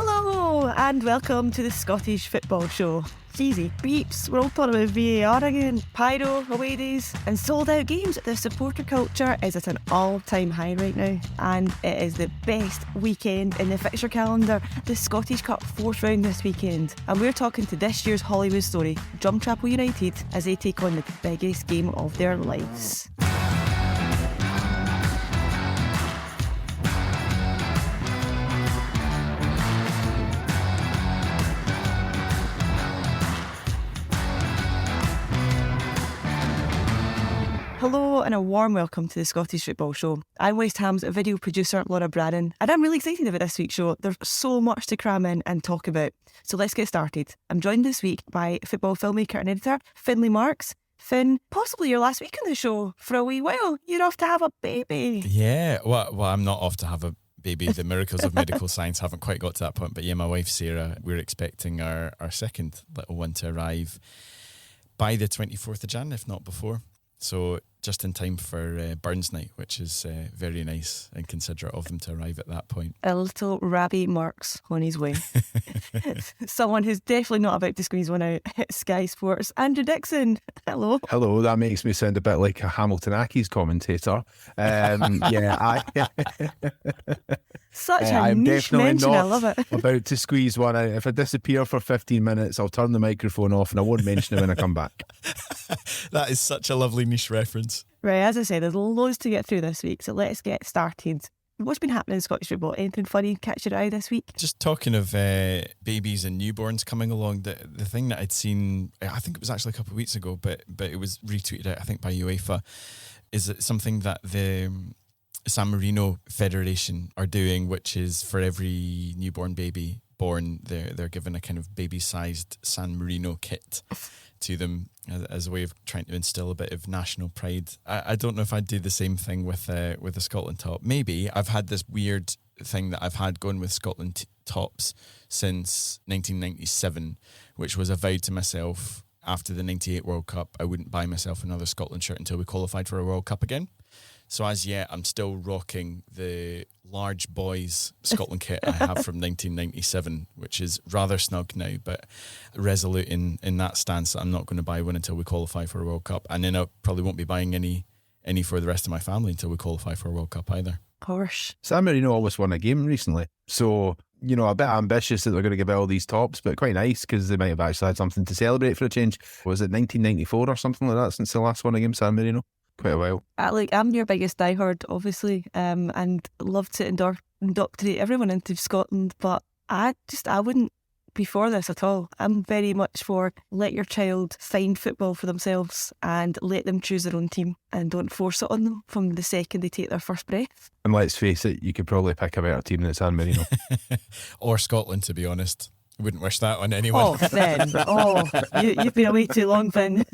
Hello and welcome to the Scottish Football Show. Jeezy, Peeps, we're all talking about VAR again, pyro, away days and sold out games. The supporter culture is at an all-time high right now and it is the best weekend in the fixture calendar. The Scottish Cup fourth round this weekend and we're talking to this year's Hollywood story, Drumchapel United, as they take on the biggest game of their lives. Hello and a warm welcome to the Scottish Football Show. I'm West Ham's video producer Laura Brannan and I'm really excited about this week's show. There's so much to cram in and talk about. So let's get started. I'm joined this week by football filmmaker and editor Findlay Marks. Finn, possibly your last week on the show for a wee while. You're off to have a baby. Yeah, well, I'm not off to have a baby. The miracles of medical science haven't quite got to that point. But yeah, my wife Sarah, we're expecting our second little one to arrive by the 24th of Jan, if not before. So just in time for Burns Night, which is very nice and considerate of them to arrive at that point. A little Rabbi Marks on his way. Someone who's definitely not about to squeeze one out at Sky Sports. Andrew Dickson, hello. Hello, that makes me sound a bit like a Hamilton Accies commentator. Such a I'm niche definitely mention, not I love it. about to squeeze one out. If I disappear for 15 minutes, I'll turn the microphone off and I won't mention it when I come back. That is such a lovely niche reference. Right, as I said, there's loads to get through this week, so let's get started. What's been happening in Scottish football? Anything funny catch your eye this week? Just talking of babies and newborns coming along, the thing that I'd seen, I think it was actually a couple of weeks ago, but it was retweeted out, I think, by UEFA, is it something that the San Marino Federation are doing, which is for every newborn baby born, they're given a kind of baby-sized San Marino kit to them as a way of trying to instill a bit of national pride. I don't know if I'd do the same thing with the Scotland top. Maybe. I've had this weird thing that I've had going with Scotland tops since 1997, which was a vow to myself after the 98 World Cup. I wouldn't buy myself another Scotland shirt until we qualified for a World Cup again. So as yet, I'm still rocking the large boys Scotland kit I have from 1997, which is rather snug now, but resolute in that stance that I'm not going to buy one until we qualify for a World Cup. And then I probably won't be buying any for the rest of my family until we qualify for a World Cup either. Harsh. San Marino almost won a game recently. So, a bit ambitious that they're going to give out all these tops, but quite nice because they might have actually had something to celebrate for a change. Was it 1994 or something like that since the last one against San Marino? Quite a while. I'm your biggest diehard, obviously, and love to indoctrinate everyone into Scotland, but I wouldn't be for this at all. I'm very much for let your child find football for themselves and let them choose their own team and don't force it on them from the second they take their first breath. And let's face it, you could probably pick a better team than San Marino. Or Scotland, to be honest. Wouldn't wish that on anyone. Oh, Finn. You've been away too long, Finn.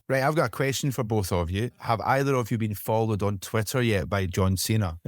Right, I've got a question for both of you. Have either of you been followed on Twitter yet by John Cena?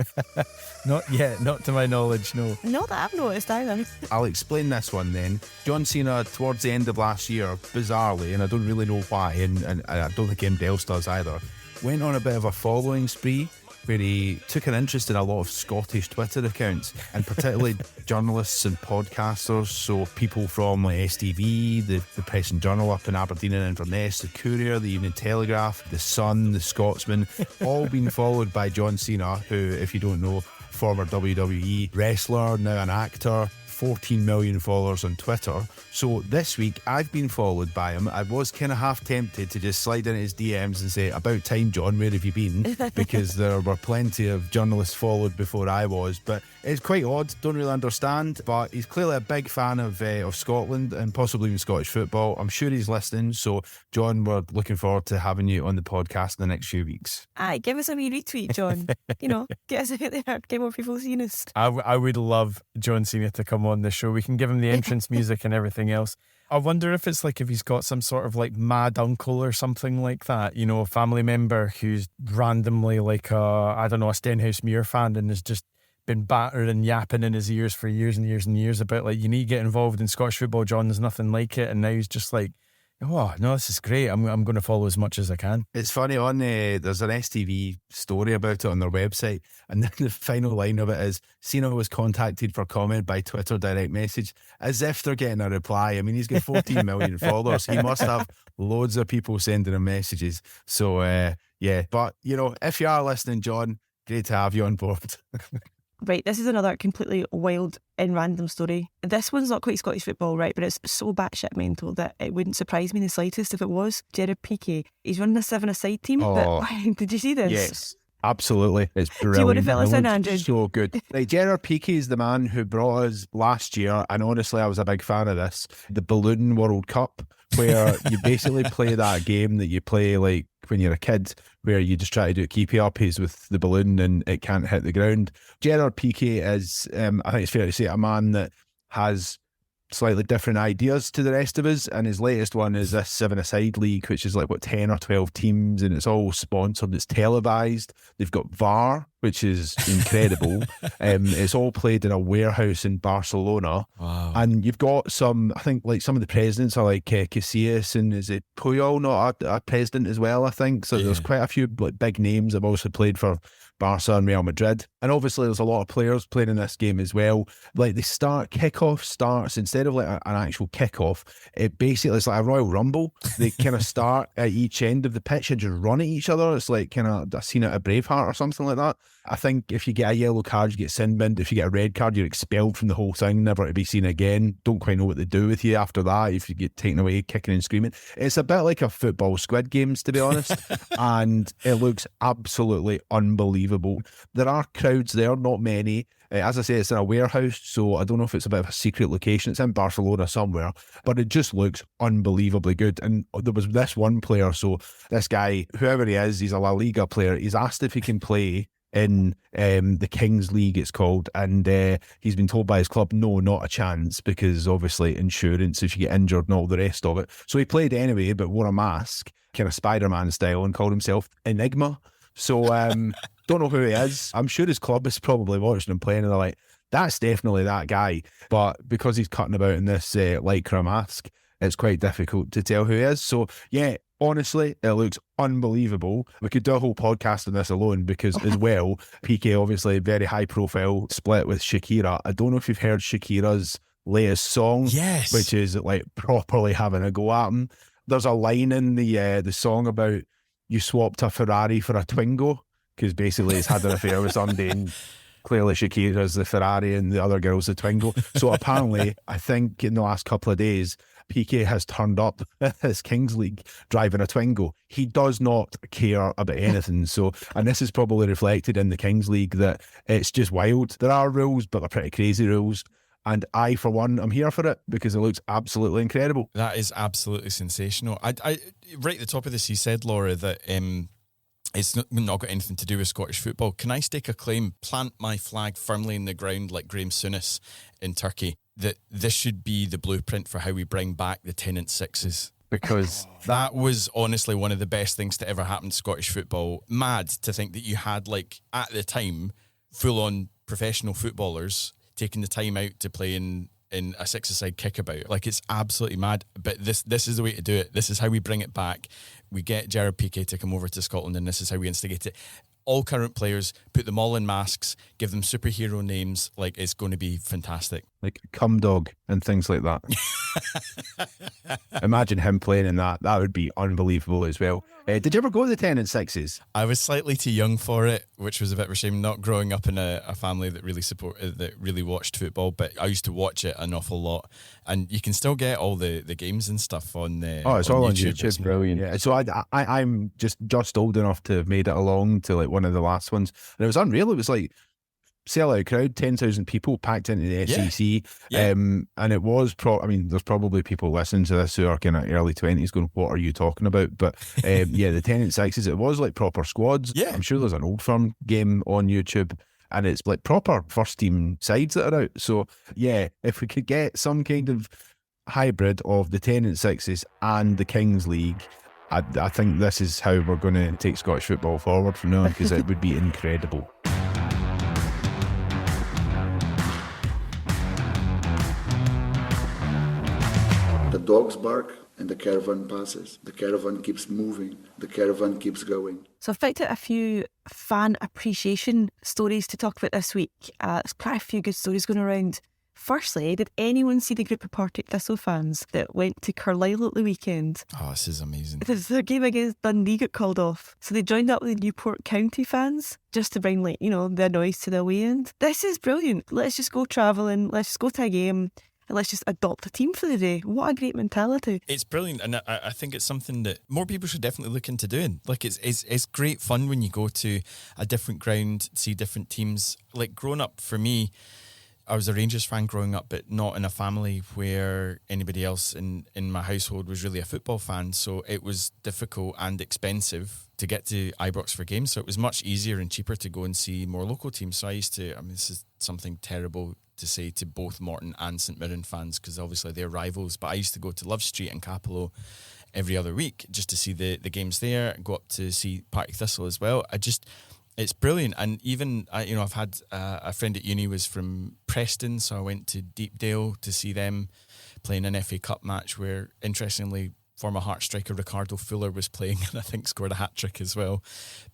Not yet, not to my knowledge, no. Not that I've noticed either. I'll explain this one then. John Cena, towards the end of last year, bizarrely, and I don't really know why, and I don't think anybody else does either, went on a bit of a following spree where he took an interest in a lot of Scottish Twitter accounts, and particularly journalists and podcasters, so people from like STV, the Press and Journal up in Aberdeen and Inverness, the Courier, the Evening Telegraph, the Sun, the Scotsman, all been followed by John Cena, who, if you don't know, former WWE wrestler, now an actor, 14 million followers on Twitter. So this week I've been followed by him. I was kind of half tempted to just slide into his DMs and say, about time, John, where have you been? Because there were plenty of journalists followed before I was, but it's quite odd, don't really understand, but he's clearly a big fan of Scotland and possibly even Scottish football. I'm sure he's listening, so John, we're looking forward to having you on the podcast in the next few weeks. Aye, give us a wee retweet, John. Get us out there, get more people seeing us. I would love John Cena to come on the show. We can give him the entrance music and everything else. I wonder if it's like if he's got some sort of like mad uncle or something like that, a family member who's randomly like a Stenhouse Muir fan and has just been battered and yapping in his ears for years and years and years about like, you need to get involved in Scottish football, John, there's nothing like it, and now he's just like Oh, no, this is great. I'm going to follow as much as I can. It's funny, on there's an STV story about it on their website, and then the final line of it is, Cena was contacted for comment by Twitter direct message, as if they're getting a reply. I mean, he's got 14 million followers. He must have loads of people sending him messages. So, yeah. But, you know, if you are listening, John, great to have you on board. Right, this is another completely wild and random story. This one's not quite Scottish football, right, but it's so batshit mental that it wouldn't surprise me in the slightest if it was. Gerard Piqué, he's running a seven-a-side team. Oh. But, did you see this? Yes, absolutely. It's brilliant. Do you want to fill us It in, looks Andrew? So good. Like, Gerard Piqué is the man who brought us last year, and honestly, I was a big fan of this, the Balloon World Cup, where you basically play that game that you play like when you're a kid, where you just try to do keepy uppies with the balloon and it can't hit the ground. Gerard Piqué is, I think it's fair to say, a man that has slightly different ideas to the rest of us, and his latest one is this seven-a-side league, which is like 10 or 12 teams, and it's all sponsored, it's televised, they've got VAR, which is incredible. It's all played in a warehouse in Barcelona. Wow. And you've got some, I think, like some of the presidents are like Casillas, and is it Puyol, not a president as well, I think. So there's quite a few like big names have also played for Barca and Real Madrid. And obviously there's a lot of players playing in this game as well. Like kickoff starts, instead of like an actual kickoff, it basically is like a Royal Rumble. They kind of start at each end of the pitch and just run at each other. It's like kind of a scene at a Braveheart or something like that. I think if you get a yellow card, you get sin binned. If you get a red card, you're expelled from the whole thing, never to be seen again. Don't quite know what they do with you after that if you get taken away kicking and screaming. It's a bit like a football Squid Games, to be honest, and it looks absolutely unbelievable. There are crowds there, not many. As I say, it's in a warehouse, so I don't know if it's a bit of a secret location. It's in Barcelona somewhere, but it just looks unbelievably good. And there was this one player, so this guy, whoever he is, he's a La Liga player, he's asked if he can play in the Kings League, it's called, and he's been told by his club, no, not a chance, because obviously insurance if you get injured and all the rest of it. So he played anyway, but wore a mask, kind of Spider-Man style, and called himself Enigma. So don't know who he is. I'm sure his club is probably watching him playing and they're like, that's definitely that guy. But because he's cutting about in this lycra mask, it's quite difficult to tell who he is. So yeah, honestly, it looks unbelievable. We could do a whole podcast on this alone, because as well, Piqué obviously very high profile, split with Shakira. I don't know if you've heard Shakira's latest song, Yes, which is like properly having a go at him. There's a line in the song about you swapped a Ferrari for a Twingo, because basically he's had an affair with somebody and clearly Shakira's the Ferrari and the other girl's the Twingo. So apparently, I think in the last couple of days, Piqué has turned up at his Kings League driving a Twingo. He does not care about anything. So, and this is probably reflected in the Kings League, that it's just wild. There are rules, but they're pretty crazy rules. And I, for one, I'm here for it because it looks absolutely incredible. that is absolutely sensational. I right at the top of this, you said, Laura, that it's not got anything to do with Scottish football. Can I stake a claim, plant my flag firmly in the ground like Graham Souness in Turkey, that this should be the blueprint for how we bring back the Tennent Sixes? Because that was honestly one of the best things to ever happen to Scottish football. Mad to think that you had, like, at the time, full-on professional footballers taking the time out to play in a six-a-side kickabout. Like, it's absolutely mad. But this is the way to do it. This is how we bring it back. We get Gerard Piqué to come over to Scotland, and this is how we instigate it. All current players, put them all in masks, give them superhero names. Like, it's going to be fantastic. Like Cum Dog and things like that. Imagine him playing in that. That would be unbelievable as well. Did you ever go to the Tennent Sixes? I was slightly too young for it, which was a bit of a shame, not growing up in a family that really watched football, but I used to watch it an awful lot. And you can still get all the games and stuff on it's all on YouTube. It's Brilliant. Yeah. So I'm just old enough to have made it along to like one of the last ones. And it was unreal. It was like sellout crowd, 10,000 people packed into the SEC. Yeah. And it was there's probably people listening to this who are kind of early 20s going, what are you talking about? But the Tennent Sixes, it was like proper squads. Yeah. I'm sure there's an Old Firm game on YouTube, and it's like proper first team sides that are out. So yeah, if we could get some kind of hybrid of the Tennent Sixes and the Kings League, I think this is how we're going to take Scottish football forward from now on, because it would be incredible. The dogs bark, and the caravan passes. The caravan keeps moving. The caravan keeps going. So I've picked out a few fan appreciation stories to talk about this week. There's quite a few good stories going around. Firstly, did anyone see the group of Partick Thistle fans that went to Carlisle at the weekend? Oh, this is amazing. Their game against Dundee got called off. So they joined up with the Newport County fans just to bring, the noise to the away end. This is brilliant. Let's just go travelling. Let's just go to a game. And let's just adopt a team for the day. What a great mentality. It's brilliant, and I think it's something that more people should definitely look into doing. Like, it's great fun when you go to a different ground, see different teams. Like, growing up, for me, I was a Rangers fan growing up, but not in a family where anybody else in my household was really a football fan. So it was difficult and expensive to get to Ibrox for games. So it was much easier and cheaper to go and see more local teams. So I used to, this is something terrible to say to both Morton and St Mirren fans, because obviously they're rivals, but I used to go to Love Street and Capello every other week just to see the games there, go up to see Partick Thistle as well. It's brilliant. And even, I've had a friend at uni was from Preston, so I went to Deepdale to see them playing an FA Cup match where, interestingly, former Hearts striker Ricardo Fuller was playing and I think scored a hat-trick as well.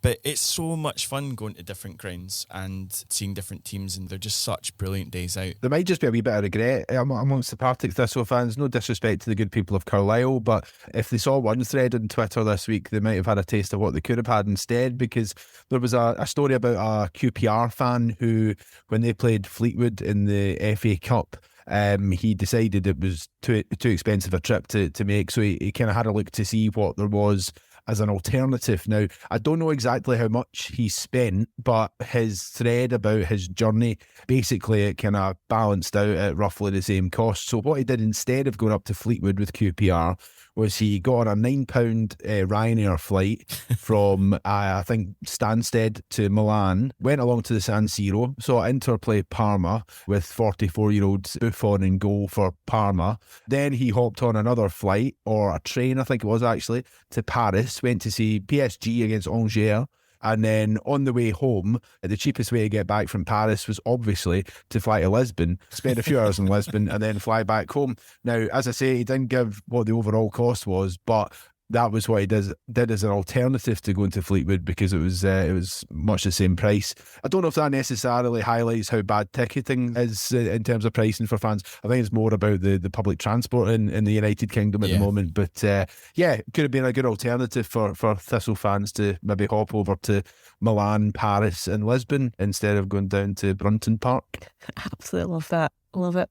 But it's so much fun going to different grounds and seeing different teams, and they're just such brilliant days out. There might just be a wee bit of regret amongst the Partick Thistle fans. No disrespect to the good people of Carlisle, but if they saw one thread on Twitter this week, they might have had a taste of what they could have had instead, because there was a story about a QPR fan who, when they played Fleetwood in the FA Cup, he decided it was too expensive a trip to make, so he kind of had a look to see what there was as an alternative. Now, I don't know exactly how much he spent, but his thread about his journey, basically it kind of balanced out at roughly the same cost. So what he did instead of going up to Fleetwood with QPR was he got on a £9 Ryanair flight from, I think, Stansted to Milan, went along to the San Siro, saw Inter play Parma with 44-year-old Buffon in goal for Parma. Then he hopped on another flight, or a train I think it was actually, to Paris, went to see PSG against Angers. And then on the way home, the cheapest way to get back from Paris was obviously to fly to Lisbon, spend a few hours in Lisbon and then fly back home. Now, as I say, he didn't give what the overall cost was, but that was what he did as an alternative to going to Fleetwood, because it was much the same price. I don't know if that necessarily highlights how bad ticketing is in terms of pricing for fans. I think it's more about the public transport in the United Kingdom at the moment. But it could have been a good alternative for Thistle fans to maybe hop over to Milan, Paris and Lisbon instead of going down to Brunton Park. Absolutely love that. Love it.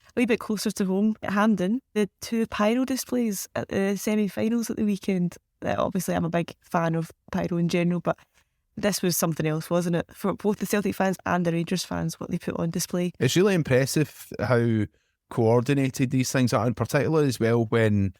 A wee bit closer to home, at Hampden, the two pyro displays at the semi-finals at the weekend. Obviously, I'm a big fan of pyro in general, but this was something else, wasn't it? For both the Celtic fans and the Rangers fans, what they put on display. It's really impressive how coordinated these things are, in particular as well when,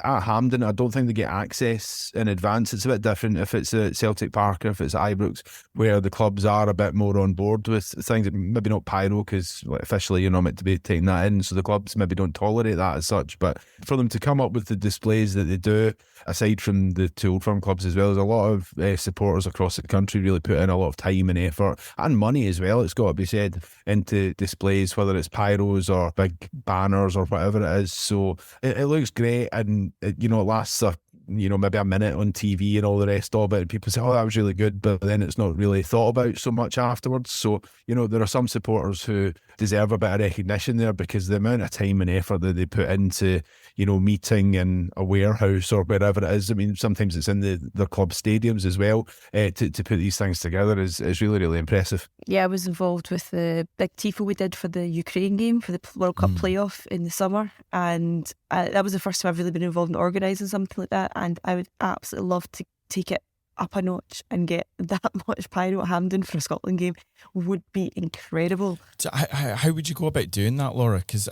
at Hampden, I don't think they get access in advance. It's a bit different if it's at Celtic Park or if it's at Ibrox, where the clubs are a bit more on board with things. Maybe not pyro, because officially you're not meant to be taking that in, so the clubs maybe don't tolerate that as such. But for them to come up with the displays that they do, aside from the two Old Firm clubs as well, there's a lot of supporters across the country really put in a lot of time and effort and money as well, it's got to be said, into displays, whether it's pyros or big banners or whatever it is. So it looks great. And it lasts maybe a minute on TV and all the rest of it, and people say, oh, that was really good, but then it's not really thought about so much afterwards. So there are some supporters who deserve a bit of recognition there, because the amount of time and effort that they put into meeting in a warehouse or wherever it is. I mean, sometimes it's in the club stadiums as well. To put these things together is really, really impressive. Yeah, I was involved with the big tifo we did for the Ukraine game, for the World Cup playoff in the summer, and that was the first time I've really been involved in organising something like that, and I would absolutely love to take it up a notch and get that much pyro at Hampden for a Scotland game. Would be incredible. So how would you go about doing that, Laura? Because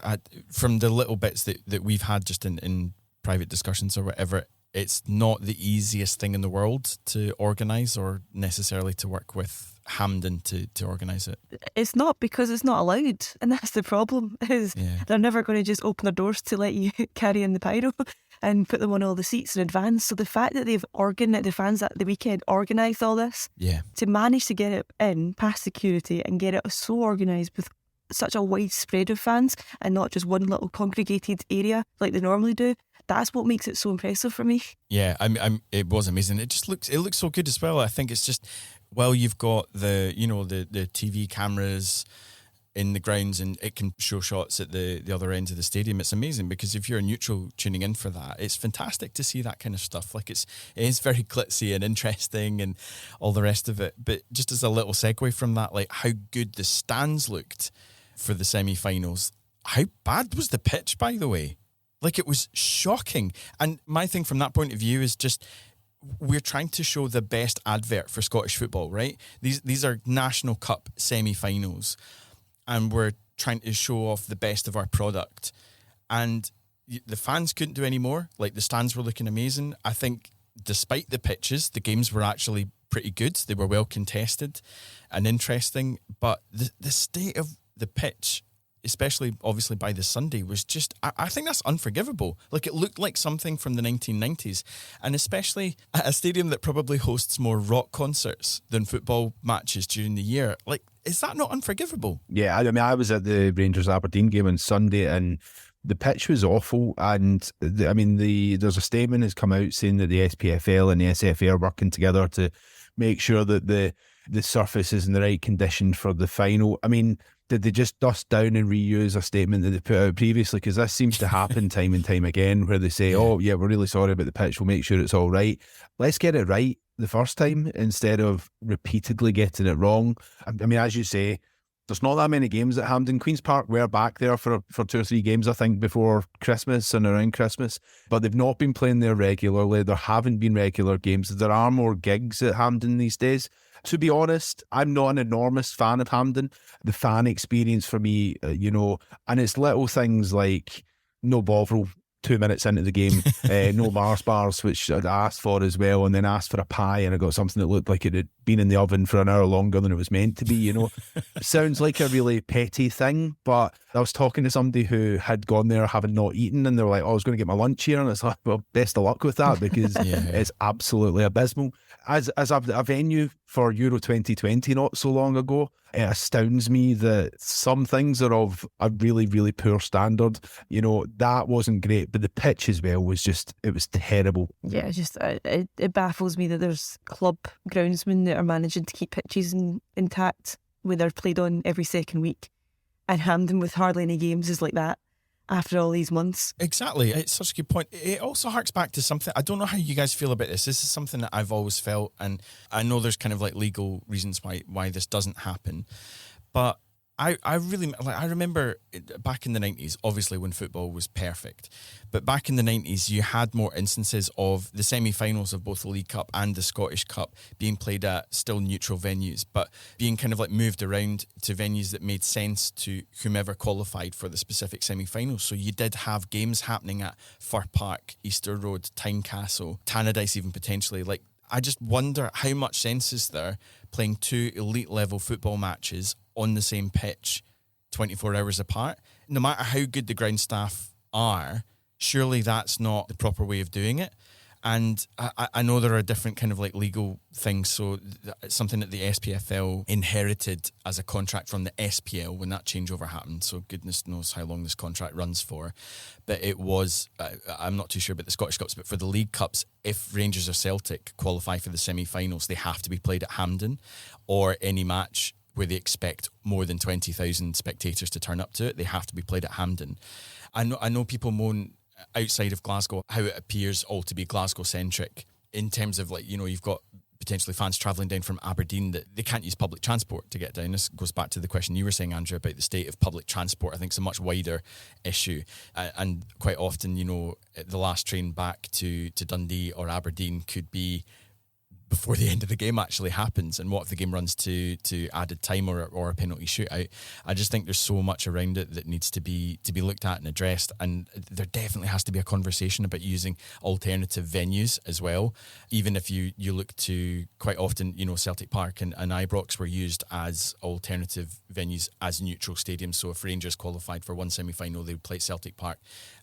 from the little bits that we've had just in private discussions or whatever, it's not the easiest thing in the world to organise, or necessarily to work with Hampden to organise it. It's not, because it's not allowed, and that's the problem. They're never going to just open their doors to let you carry in the pyro and put them on all the seats in advance. So the fact that the fans at the weekend organised all this, to manage to get it in past security and get it so organised with such a wide spread of fans and not just one little congregated area like they normally do. That's what makes it so impressive for me. Yeah, it was amazing. It looks so good as well. I think it's just, well, you've got the TV cameras in the grounds and it can show shots at the other ends of the stadium. It's amazing because if you're a neutral tuning in for that, it's fantastic to see that kind of stuff. Like it is very glitzy and interesting and all the rest of it. But just as a little segue from that, like how good the stands looked for the semi-finals. How bad was the pitch, by the way? Like it was shocking. And my thing from that point of view is just, we're trying to show the best advert for Scottish football, right? These are National Cup semi-finals. And we're trying to show off the best of our product. And the fans couldn't do any more. Like, the stands were looking amazing. I think despite the pitches, the games were actually pretty good. They were well contested and interesting. But the state of the pitch, especially obviously by the Sunday, was just, I think that's unforgivable. Like, it looked like something from the 1990s. And especially at a stadium that probably hosts more rock concerts than football matches during the year. Like, is that not unforgivable? Yeah, I mean, I was at the Rangers Aberdeen game on Sunday and the pitch was awful. And there's a statement that's come out saying that the SPFL and the SFA are working together to make sure that the surface is in the right condition for the final. I mean, did they just dust down and reuse a statement that they put out previously? Because this seems to happen time and time again where they say, oh, yeah, we're really sorry about the pitch. We'll make sure it's all right. Let's get it right the first time instead of repeatedly getting it wrong. I mean, as you say, there's not that many games at Hampden. Queen's Park were back there for 2 or 3 games, I think, before Christmas and around Christmas. But they've not been playing there regularly. There haven't been regular games. There are more gigs at Hampden these days. To be honest, I'm not an enormous fan of Hampden. The fan experience for me, and it's little things like no Bovril 2 minutes into the game, no Mars bars, which I'd asked for as well, and then asked for a pie, and I got something that looked like it had been in the oven for an hour longer than it was meant to be, It sounds like a really petty thing, but I was talking to somebody who had gone there having not eaten, and they were like, oh, I was going to get my lunch here, and it's like, well, best of luck with that, because it's absolutely abysmal. As a venue for Euro 2020 not so long ago, it astounds me that some things are of a really, really poor standard. That wasn't great, but the pitch as well was it was terrible. Yeah, it baffles me that there's club groundsmen that are managing to keep pitches intact when they're played on every second week. And Hampden with hardly any games is like that after all these months. Exactly. It's such a good point. It also harks back to something, I don't know how you guys feel about this. This is something that I've always felt, and I know there's kind of like legal reasons why this doesn't happen. But I really, I remember back in the 90s, obviously when football was perfect, but back in the 90s, you had more instances of the semi-finals of both the League Cup and the Scottish Cup being played at still neutral venues, but being kind of like moved around to venues that made sense to whomever qualified for the specific semi-finals. So you did have games happening at Fir Park, Easter Road, Tynecastle, Tannadice even potentially. Like, I just wonder how much sense is there playing 2 elite level football matches on the same pitch 24 hours apart. No matter how good the ground staff are, surely that's not the proper way of doing it. And I know there are different kind of like legal things. So it's something that the SPFL inherited as a contract from the SPL when that changeover happened. So goodness knows how long this contract runs for. But it was, I'm not too sure about the Scottish Cups, but for the League Cups, if Rangers or Celtic qualify for the semi-finals, they have to be played at Hampden, or any match where they expect more than 20,000 spectators to turn up to it, they have to be played at Hampden. I know people moan outside of Glasgow how it appears all to be Glasgow-centric in terms of, like, you've got potentially fans travelling down from Aberdeen that they can't use public transport to get down. This goes back to the question you were saying, Andrew, about the state of public transport. I think it's a much wider issue. And quite often, the last train back to Dundee or Aberdeen could be before the end of the game actually happens, and what if the game runs to added time or a penalty shootout. I just think there's so much around it that needs to be looked at and addressed, and there definitely has to be a conversation about using alternative venues as well. Even if you look to, quite often, Celtic Park and Ibrox were used as alternative venues as neutral stadiums. So if Rangers qualified for one semi-final, they would play at Celtic Park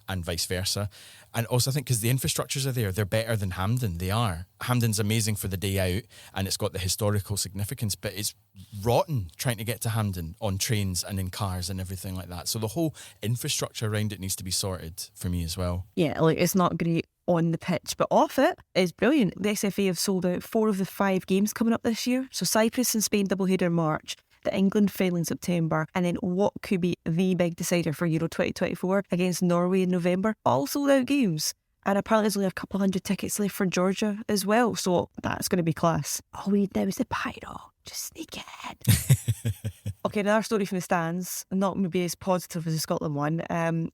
and vice versa. And also I think because the infrastructures are there, they're better than Hampden. They are. Hampden's amazing for the day out, and it's got the historical significance, but it's rotten trying to get to Hampden on trains and in cars and everything like that. So the whole infrastructure around it needs to be sorted for me as well. Yeah, like it's not great on the pitch, but off it is brilliant. The SFA have sold out 4 of the 5 games coming up this year. So Cyprus and Spain doubleheader in March, the England friendly in September, and then what could be the big decider for Euro 2024 against Norway in November. All sold out games. And apparently there's only a couple hundred tickets left for Georgia as well. So that's going to be class. All we need now is the pyro. Just sneak it. Okay, another story from the stands, not maybe as positive as the Scotland one.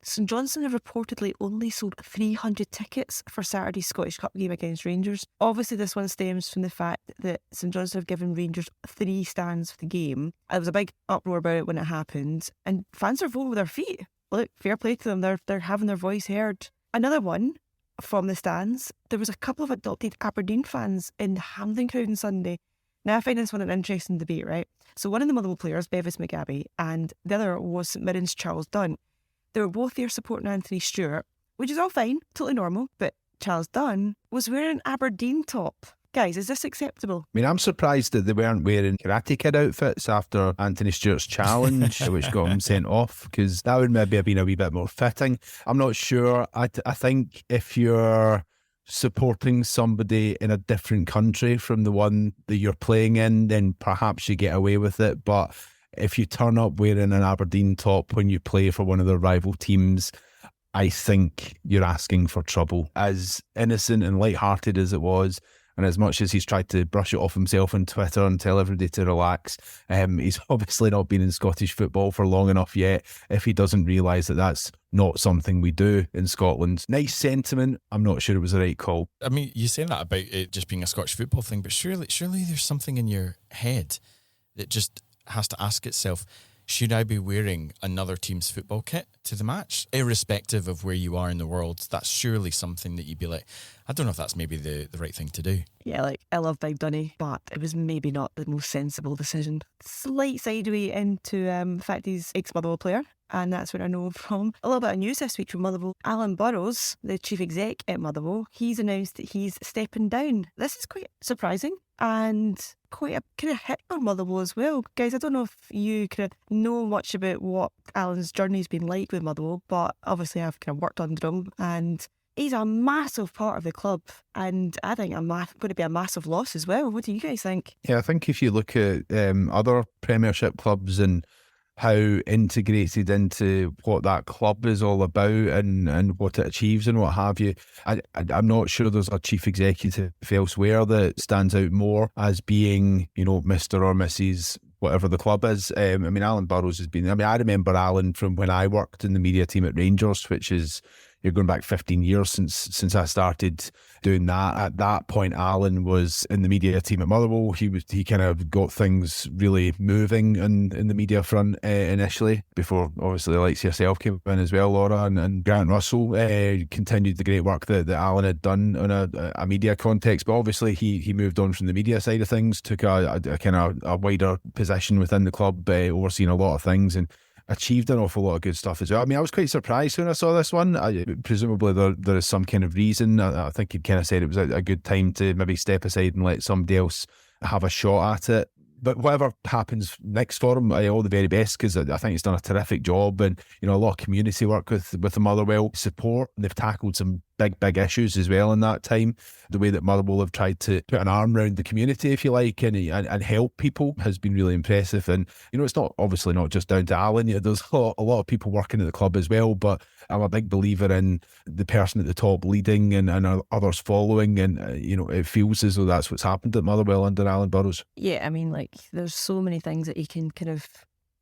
St Johnstone have reportedly only sold 300 tickets for Saturday's Scottish Cup game against Rangers. Obviously, this one stems from the fact that St Johnstone have given Rangers 3 stands for the game. There was a big uproar about it when it happened, and fans are voting with their feet. Look, fair play to them. They're having their voice heard. Another one from the stands, there was a couple of adopted Aberdeen fans in the Hampden crowd on Sunday. Now, I find this one an interesting debate, right? So one of the Motherwell players, Bevis McGabby, and the other was St Mirren's Charles Dunn. They were both there supporting Anthony Stewart, which is all fine, totally normal, but Charles Dunn was wearing an Aberdeen top. Guys, is this acceptable? I mean, I'm surprised that they weren't wearing Karate Kid outfits after Anthony Stewart's challenge, which got him sent off, because that would maybe have been a wee bit more fitting. I'm not sure. I think if you're supporting somebody in a different country from the one that you're playing in, then perhaps you get away with it. But if you turn up wearing an Aberdeen top when you play for one of the rival teams, I think you're asking for trouble. As innocent and light-hearted as it was, and as much as he's tried to brush it off himself on Twitter and tell everybody to relax, he's obviously not been in Scottish football for long enough yet if he doesn't realise that that's not something we do in Scotland. Nice sentiment. I'm not sure it was the right call. I mean, you say that about it just being a Scottish football thing, but surely there's something in your head that just has to ask itself, should I be wearing another team's football kit to the match? Irrespective of where you are in the world, that's surely something that you'd be like, I don't know if that's maybe the right thing to do. Yeah, like, I love Big Dunny, but it was maybe not the most sensible decision. Slight sideway into the fact he's ex-Motherwell player, and that's where I know from. A little bit of news this week from Motherwell. Alan Burrows, the chief exec at Motherwell, he's announced that he's stepping down. This is quite surprising and quite a kind of hit for Motherwell as well. Guys, I don't know if you kind of know much about what Alan's journey's been like with Motherwell, but obviously I've kind of worked under him, and he's a massive part of the club, and I think going to be a massive loss as well. What do you guys think? Yeah, I think if you look at other Premiership clubs and how integrated into what that club is all about and what it achieves and what have you, I'm not sure there's a chief executive elsewhere that stands out more as being, Mr. or Mrs. whatever the club is. I mean, Alan Burrows has been, I remember Alan from when I worked in the media team at Rangers, which is, you're going back 15 years since I started doing that. At that point, Alan was in the media team at Motherwell. He kind of got things really moving in the media front initially, before obviously the likes of yourself came in as well, Laura, and Grant Russell continued the great work that Alan had done on a media context. But obviously he moved on from the media side of things, took a kind of a wider position within the club, overseeing a lot of things, and achieved an awful lot of good stuff as well. I mean, I was quite surprised when I saw this one. Presumably there is some kind of reason. I think he'd kind of said it was a good time to maybe step aside and let somebody else have a shot at it. But whatever happens next for him, all the very best, because I think he's done a terrific job, and a lot of community work with the Motherwell support. They've tackled some big issues as well in that time. The way that Motherwell have tried to put an arm around the community, if you like, and help people has been really impressive. And it's obviously not just down to Alan. There's a lot of people working at the club as well, but I'm a big believer in the person at the top leading and others following, and it feels as though that's what's happened at Motherwell under Alan Burrows. Yeah, I mean, there's so many things that he can kind of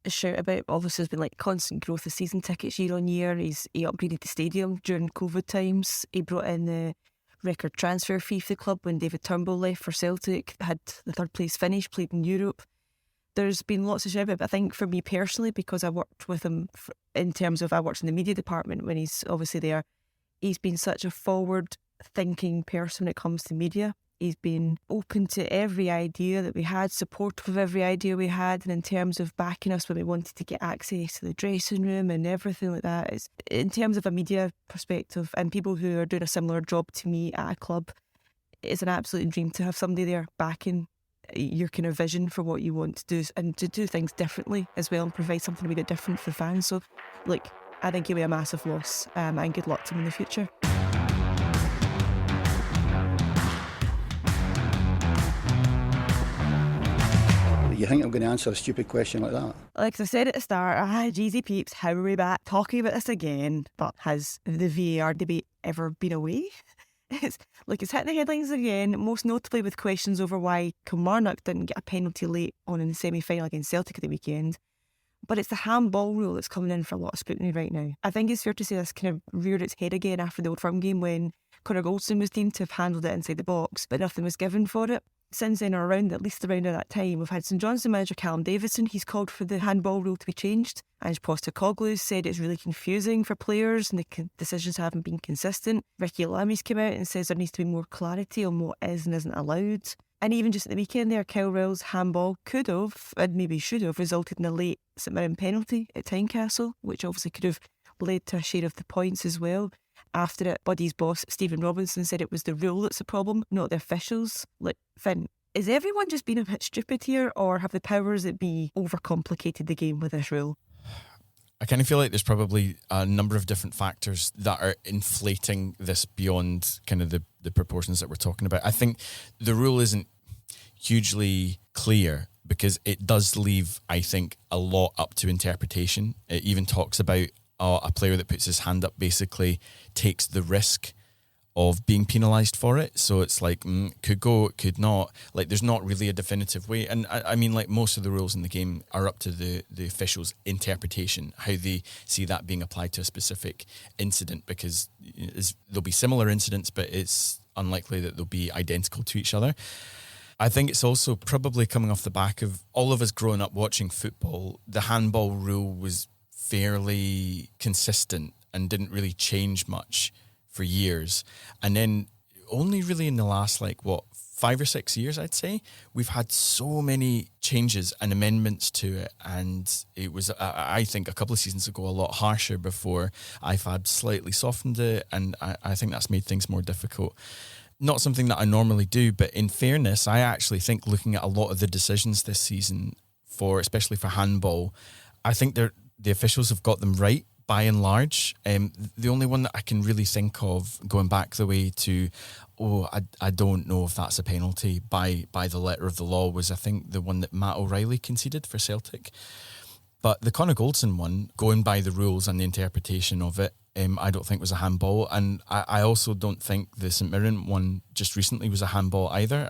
shout about. Obviously there's been constant growth of season tickets year on year. He upgraded the stadium during COVID times. He brought in the record transfer fee for the club when David Turnbull left for Celtic, had the third place finish, played in Europe. There's been lots to shout about, but I think for me personally, because I worked with him in terms of I worked in the media department when he's obviously there, he's been such a forward thinking person when it comes to media. He's been open to every idea that we had, supportive of every idea we had, and in terms of backing us when we wanted to get access to the dressing room and everything like that. It's, in terms of a media perspective and people who are doing a similar job to me at a club, it's an absolute dream to have somebody there backing your kind of vision for what you want to do and to do things differently as well and provide something a wee bit different for the fans. So, like, I think he'll be a massive loss, and good luck to him in the future. You think I'm going to answer a stupid question like that? Like I said at the start, Jeezy Peeps, how are we back talking about this again? But has the VAR debate ever been away? It's hit the headlines again, most notably with questions over why Kilmarnock didn't get a penalty late on in the semi-final against Celtic at the weekend. But it's the handball rule that's coming in for a lot of scrutiny right now. I think it's fair to say this kind of reared its head again after the Old Firm game when Connor Goldson was deemed to have handled it inside the box, but nothing was given for it. Since then, or at least around that time, we've had St Johnstone manager Callum Davidson. He's called for the handball rule to be changed. Ange Postecoglou said it's really confusing for players and the decisions haven't been consistent. Ricky Lammy's come out and says there needs to be more clarity on what is and isn't allowed. And even just at the weekend there, Kilrell's handball could have, and maybe should have, resulted in a late St Mirren penalty at Tynecastle, which obviously could have led to a share of the points as well. After it, Buddy's boss, Stephen Robinson, said it was the rule that's the problem, not the officials. Like, Finn, is everyone just being a bit stupid here, or have the powers that be overcomplicated the game with this rule? I kind of feel like there's probably a number of different factors that are inflating this beyond kind of the proportions that we're talking about. I think the rule isn't hugely clear because it does leave, I think, a lot up to interpretation. It even talks about a player that puts his hand up basically takes the risk of being penalised for it. So it's like, could go, could not. Like, there's not really a definitive way. And I mean, like, most of the rules in the game are up to the officials' interpretation, how they see that being applied to a specific incident, because there'll be similar incidents, but it's unlikely that they'll be identical to each other. I think it's also probably coming off the back of all of us growing up watching football. The handball rule was fairly consistent and didn't really change much for years. And then only really in the last 5 or 6 years, I'd say, we've had so many changes and amendments to it. And it was, I think, a couple of seasons ago, a lot harsher before IFAB slightly softened it. And I think that's made things more difficult. Not something that I normally do, but in fairness, I actually think looking at a lot of the decisions this season, especially for handball, I think the officials have got them right by and large. The only one that I can really think of going back the way to, I don't know if that's a penalty by the letter of the law, was I think the one that Matt O'Reilly conceded for Celtic. But the Connor Goldson one, going by the rules and the interpretation of it, I don't think was a handball. And I also don't think the St Mirren one just recently was a handball either.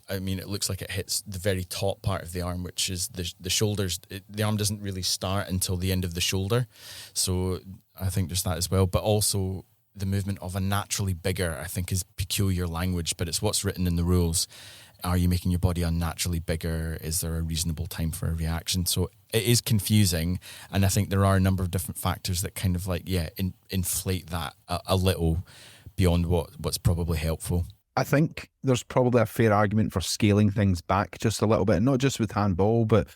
I mean, it looks like it hits the very top part of the arm, which is the shoulders. The arm doesn't really start until the end of the shoulder. So I think there's that as well. But also the movement of a naturally bigger, I think, is peculiar language, but it's what's written in the rules. Are you making your body unnaturally bigger? Is there a reasonable time for a reaction? So it is confusing. And I think there are a number of different factors that kind of inflate that a little beyond what's probably helpful. I think there's probably a fair argument for scaling things back just a little bit, not just with handball, but,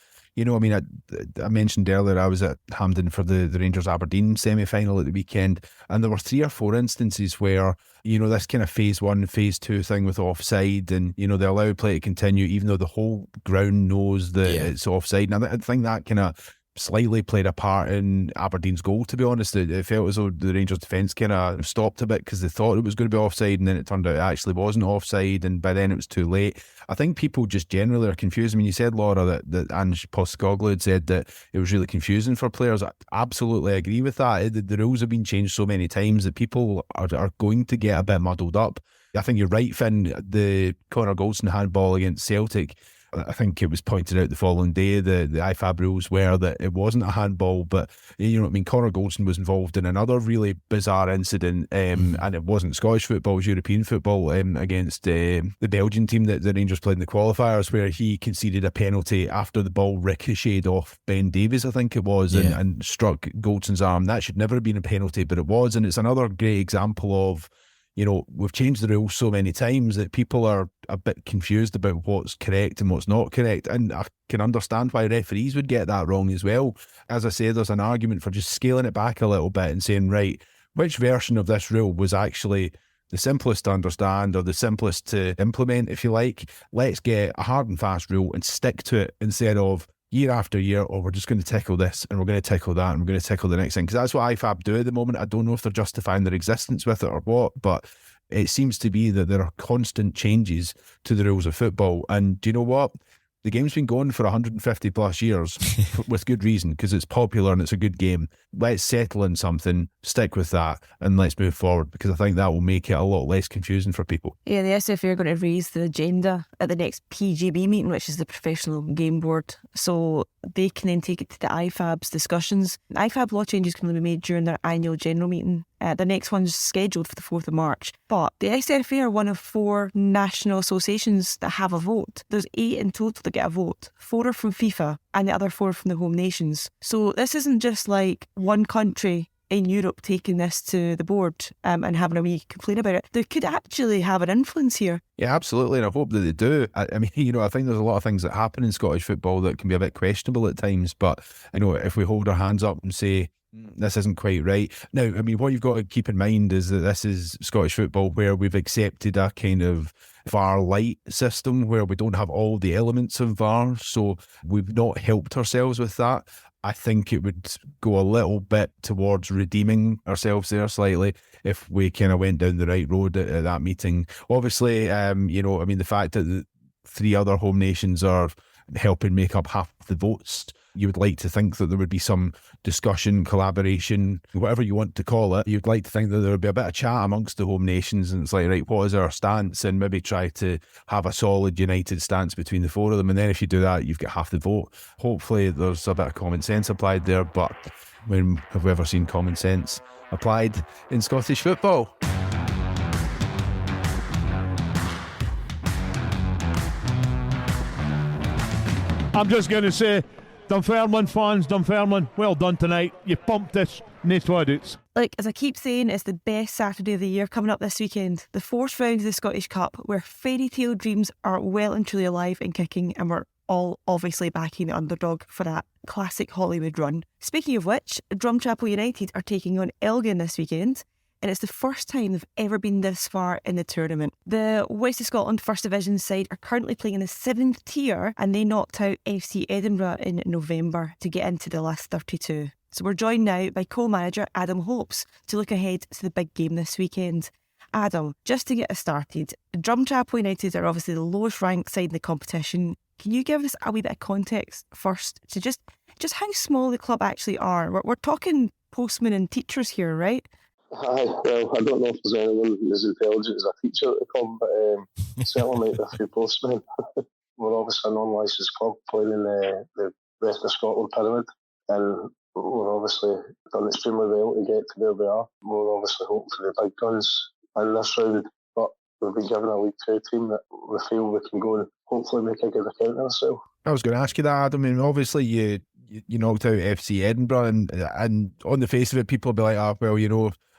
I mentioned earlier I was at Hampden for the Rangers-Aberdeen semi-final at the weekend, and there were 3 or 4 instances where, this kind of phase 1, phase 2 thing with offside, and, they allow play to continue even though the whole ground knows that it's offside. And I think that kind of slightly played a part in Aberdeen's goal, to be honest. It felt as though the Rangers defence kind of stopped a bit because they thought it was going to be offside, and then it turned out it actually wasn't offside, and by then it was too late. I think people just generally are confused. I mean, you said, Laura, that Ange Postecoglou had said that it was really confusing for players. I absolutely agree with that. The rules have been changed so many times that people are going to get a bit muddled up. I think you're right, Finn. The Connor Goldson handball against Celtic, I think it was pointed out the following day, the IFAB rules were that it wasn't a handball, but Connor Goldson was involved in another really bizarre incident, and it wasn't Scottish football, it was European football, against the Belgian team that the Rangers played in the qualifiers, where he conceded a penalty after the ball ricocheted off Ben Davies, I think it was, and struck Goldson's arm. That should never have been a penalty, but it was, and it's another great example of, we've changed the rules so many times that people are a bit confused about what's correct and what's not correct. And I can understand why referees would get that wrong as well. As I say, there's an argument for just scaling it back a little bit and saying, right, which version of this rule was actually the simplest to understand or the simplest to implement, if you like. Let's get a hard and fast rule and stick to it instead of year after year, or we're just going to tackle this and we're going to tackle that and we're going to tackle the next thing. Because that's what IFAB do at the moment. I don't know if they're justifying their existence with it or what, but it seems to be that there are constant changes to the rules of football. And do you know what? The game's been going for 150 plus years with good reason, because it's popular and it's a good game. Let's settle in something, stick with that, and let's move forward, because I think that will make it a lot less confusing for people. Yeah, the SFA are going to raise the agenda at the next PGB meeting, which is the Professional Game Board, so they can then take it to the IFAB's discussions. IFAB law changes can only be made during their annual general meeting. The next one's scheduled for the 4th of March. But the SFA are one of 4 national associations that have a vote. There's 8 in total that get a vote. 4 are from FIFA and the other 4 from the home nations. So this isn't just like one country in Europe taking this to the board and having a wee complaint about it. They could actually have an influence here. Yeah, absolutely, and I hope that they do. I mean, I think there's a lot of things that happen in Scottish football that can be a bit questionable at times, but if we hold our hands up and say, this isn't quite right. Now, I mean, what you've got to keep in mind is that this is Scottish football where we've accepted a kind of VAR light system where we don't have all the elements of VAR, so we've not helped ourselves with that. I think it would go a little bit towards redeeming ourselves there slightly if we kind of went down the right road at that meeting. Obviously, the fact that the 3 other home nations are helping make up half the votes, you would like to think that there would be some discussion, collaboration, whatever you want to call it. You'd like to think that there would be a bit of chat amongst the home nations, and it's like, right, what is our stance? And maybe try to have a solid, united stance between the 4 of them. And then if you do that, you've got half the vote. Hopefully there's a bit of common sense applied there, but when have we ever seen common sense applied in Scottish football? I'm just going to say, Dunfermline fans, Dunfermline, well done tonight. You pumped this, no plaudits. Like, as I keep saying, it's the best Saturday of the year coming up this weekend. The 4th round of the Scottish Cup, where fairy tale dreams are well and truly alive and kicking, and we're all obviously backing the underdog for that classic Hollywood run. Speaking of which, Drumchapel United are taking on Elgin this weekend, and it's the first time they've ever been this far in the tournament. The West of Scotland First Division side are currently playing in the 7th tier, and they knocked out FC Edinburgh in November to get into the last 32. So we're joined now by co-manager Adam Hopes to look ahead to the big game this weekend. Adam, just to get us started, Drumchapel United are obviously the lowest ranked side in the competition. Can you give us a wee bit of context first to just how small the club actually are? We're talking postmen and teachers here, right? Aye, well, I don't know if there's anyone as intelligent as a teacher at the club, but certainly a few postmen. We're obviously a non-licensed club playing in the West of Scotland pyramid, and we're obviously done extremely well to get to where we are. We're obviously hoping for the big guns in this round, but we've been given a League 2 team that we feel we can go and hopefully make a good account of ourselves. I was going to ask you that, Adam. I mean, obviously you knocked out FC Edinburgh, and on the face of it, people will be like,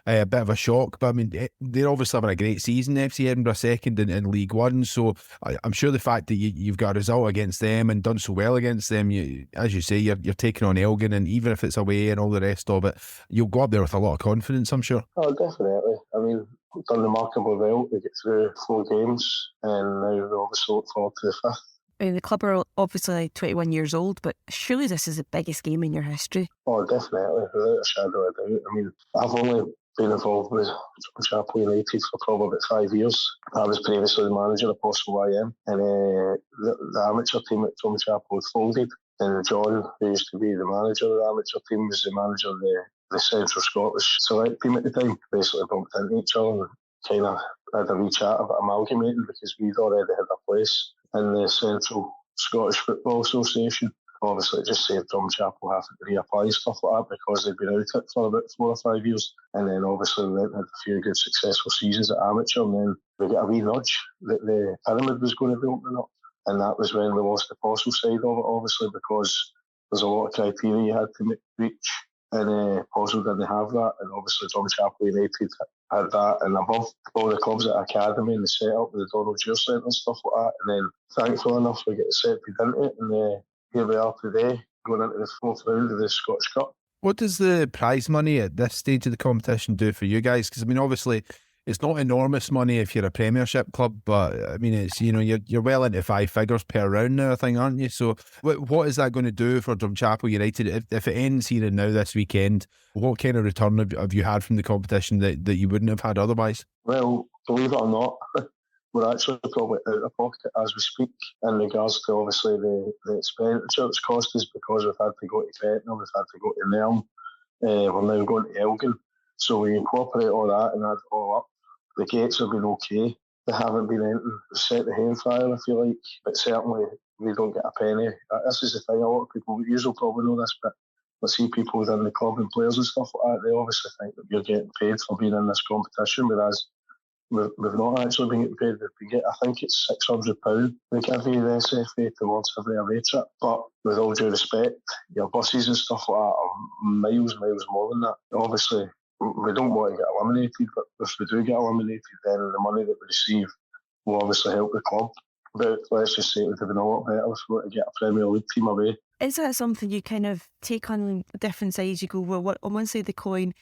a bit of a shock, but I mean, they're obviously having a great season. FC Edinburgh second in League One, so I'm sure the fact that you've got a result against them and done so well against them, as you say, you're taking on Elgin, and even if it's away and all the rest of it, you'll go up there with a lot of confidence, I'm sure. Oh, definitely. I mean, we've done remarkably well to get through 4 games, and now we obviously look forward to the 5th. I mean, the club are obviously 21 years old, but surely this is the biggest game in your history. Oh, definitely, without a shadow of a doubt. I mean, I've only been involved with Drumchapel United for probably about 5 years. I was previously the manager of Possible IM, and the amateur team at Drumchapel had folded, and John, who used to be the manager of the amateur team, was the manager of the Central Scottish select team at the time. Basically bumped into each other and kind of had a wee chat about amalgamating, because we'd already had a place in the Central Scottish Football Association. Obviously, it just saved Drumchapel having to reapply stuff like that, because they'd been out it for about 4 or 5 years. And then obviously we went and had a few good successful seasons at amateur, and then we got a wee nudge that the pyramid was going to be opening up. And that was when we lost the Postle side of it, obviously, because there's a lot of criteria you had to reach, and Postle didn't have that. And obviously Drumchapel United had that, and above all the clubs at Academy and the set-up with the Donald Deere Centre and stuff like that. And then, thankfully enough, we get accepted into it, and here we are today, going into the 4th round of the Scottish Cup. What does the prize money at this stage of the competition do for you guys? Because, I mean, obviously, It's not enormous money if you're a Premiership club, but I mean, it's, you know, you're well into 5 figures per round now, I think, aren't you? So what is that going to do for Drumchapel United if it ends here and now this weekend? What kind of return have you had from the competition that you wouldn't have had otherwise? Well, believe it or not, we're actually probably out of pocket as we speak in regards to obviously the expenditure it's cost us, because we've had to go to Tennent, we've had to go to Nairn, we're now going to Elgin. So we incorporate all that and add it all up. The gates have been okay. They haven't been anything set the hair fryer, I feel like, but certainly we don't get a penny. This is the thing, a lot of people, you will probably know this, but I see people within the club and players and stuff like that, they obviously think that you're getting paid for being in this competition, whereas we've not actually been getting paid. I think it's £600 they give you the SFA towards every away trip. But with all due respect, your buses and stuff like that are miles more than that. Obviously, we don't want to get eliminated, but if we do get eliminated, then the money that we receive will obviously help the club. But let's just say it would have been a lot better if we were to get a Premier League team away. Is that something you kind of take on different sides? You go, well, on one side of the coin,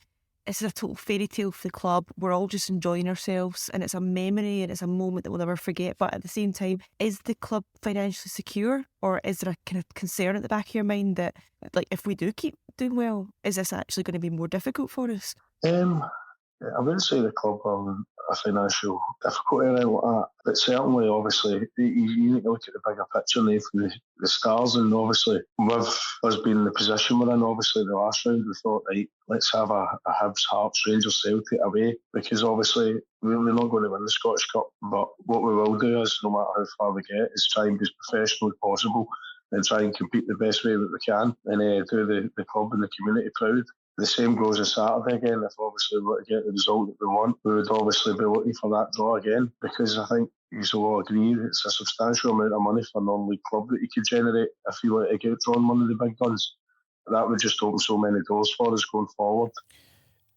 it's a total fairy tale for the club. We're all just enjoying ourselves and it's a memory and it's a moment that we'll never forget. But at the same time, is the club financially secure, or is there a kind of concern at the back of your mind that, like, if we do keep doing well, is this actually going to be more difficult for us? I wouldn't say the club are a financial difficulty or anything like that, but certainly, obviously, you need to look at the bigger picture now for the stars, and obviously, with us being in the position we're in, obviously, the last round, we thought, right, let's have a Hibs, Hearts, Rangers, Celtic away, because obviously, we're not going to win the Scottish Cup, but what we will do is, no matter how far we get, is try and be as professional as possible and try and compete the best way that we can and do the club and the community proud. The same goes on Saturday again. If obviously we were to get the result that we want, we would obviously be looking for that draw again, because I think you all agree it's a substantial amount of money for a non-league club that you could generate if you were to get drawn one of the big guns. That would just open so many doors for us going forward.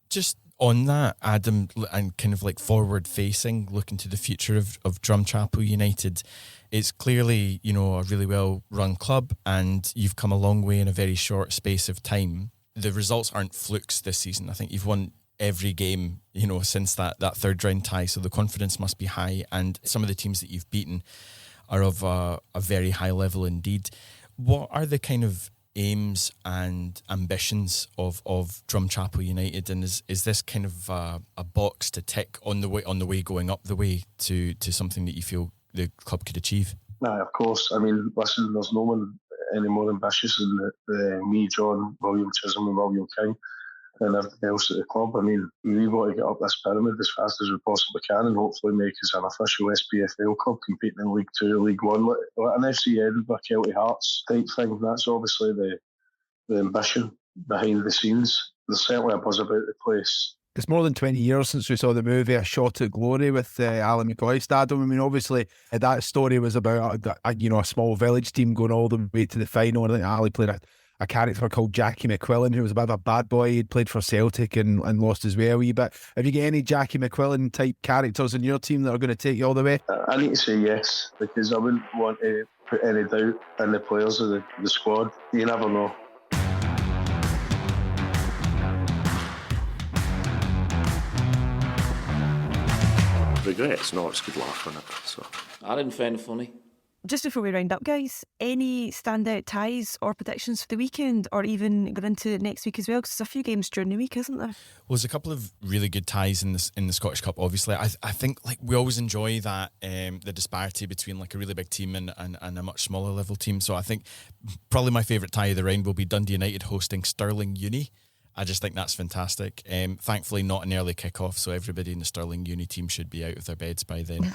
Just on that, Adam, and kind of like forward facing, looking to the future of Drumchapel United, it's clearly, you know, a really well run club and you've come a long way in a very short space of time. The results aren't flukes this season. I think you've won every game, you know, since that third round tie, so the confidence must be high, and some of the teams that you've beaten are of a very high level indeed. What are the kind of aims and ambitions of Drumchapel United, and is this kind of a box to tick on the way going up the way to something that you feel the club could achieve? Nah, of course. I mean, listen, there's no one any more ambitious than me, John, William Chisholm and William King and everything else at the club. I mean, we want to get up this pyramid as fast as we possibly can and hopefully make us an official SPFL club competing in League 2, League 1, like an FC Edinburgh, Celtic Hearts type thing. That's obviously the ambition behind the scenes. There's certainly a buzz about the place. It's more than 20 years since we saw the movie A Shot at Glory with Alan McCoy's dad. I mean, obviously, that story was about a small village team going all the way to the final. I think Ali played a character called Jackie McQuillan, who was a bit of a bad boy. He'd played for Celtic and lost his way a wee bit. Have you got any Jackie McQuillan type characters in your team that are going to take you all the way? I need to say yes, because I wouldn't want to put any doubt in the players of the squad. You never know. Regrets? No, it's good laugh on it. So I didn't find it funny. Just before we round up, guys, any standout ties or predictions for the weekend, or even going into next week as well? Because there's a few games during the week, isn't there? Well, there's a couple of really good ties in the Scottish Cup. Obviously, I think like we always enjoy that the disparity between like a really big team and a much smaller level team. So I think probably my favourite tie of the round will be Dundee United hosting Stirling Uni. I just think that's fantastic. Thankfully, not an early kick-off, so everybody in the Stirling Uni team should be out of their beds by then.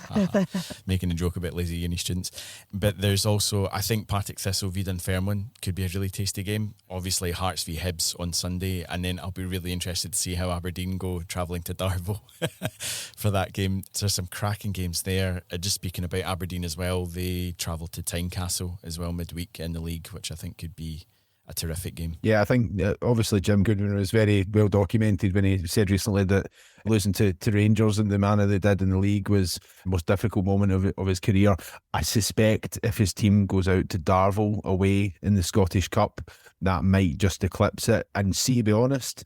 Making a joke about lazy uni students. But there's also, I think, Partick Thistle v Dunfermline could be a really tasty game. Obviously, Hearts v Hibs on Sunday, and then I'll be really interested to see how Aberdeen go travelling to Darvel for that game. So there's some cracking games there. Just speaking about Aberdeen as well, they travel to Tynecastle as well midweek in the league, which I think could be a terrific game. Yeah, I think obviously Jim Goodwin was very well documented when he said recently that losing to Rangers in the manner they did in the league was the most difficult moment of his career. I suspect if his team goes out to Darvel away in the Scottish Cup, that might just eclipse it. And see, to be honest,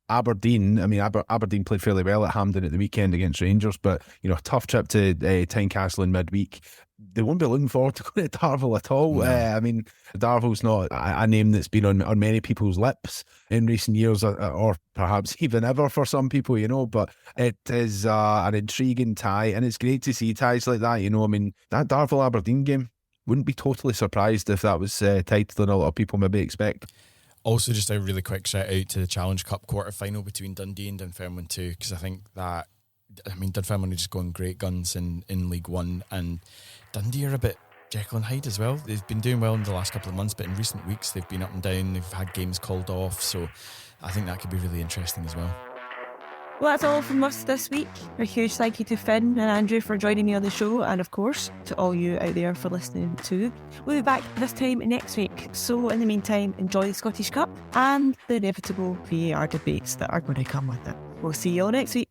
Aberdeen, I mean, Aberdeen played fairly well at Hampden at the weekend against Rangers, but, you know, a tough trip to Tynecastle in midweek. They won't be looking forward to going to Darvel at all. No. I mean, Darvel's not a name that's been on many people's lips in recent years, or perhaps even ever for some people, you know, but it is an intriguing tie, and it's great to see ties like that, you know. I mean, that Darvel-Aberdeen game, wouldn't be totally surprised if that was tighter than a lot of people maybe expect. Also, just a really quick shout out to the Challenge Cup quarter-final between Dundee and Dunfermline too, because I think that, I mean, Dunfermline are just going great guns in League One, and Dundee are a bit Jekyll and Hyde as well. They've been doing well in the last couple of months, but in recent weeks they've been up and down. They've had games called off, so I think that could be really interesting as well. Well, that's all from us this week. A huge thank you to Finn and Andrew for joining me on the show, and of course to all you out there for listening too. We'll be back this time next week, so in the meantime, enjoy the Scottish Cup and the inevitable VAR debates that are going to come with it. We'll see you all next week.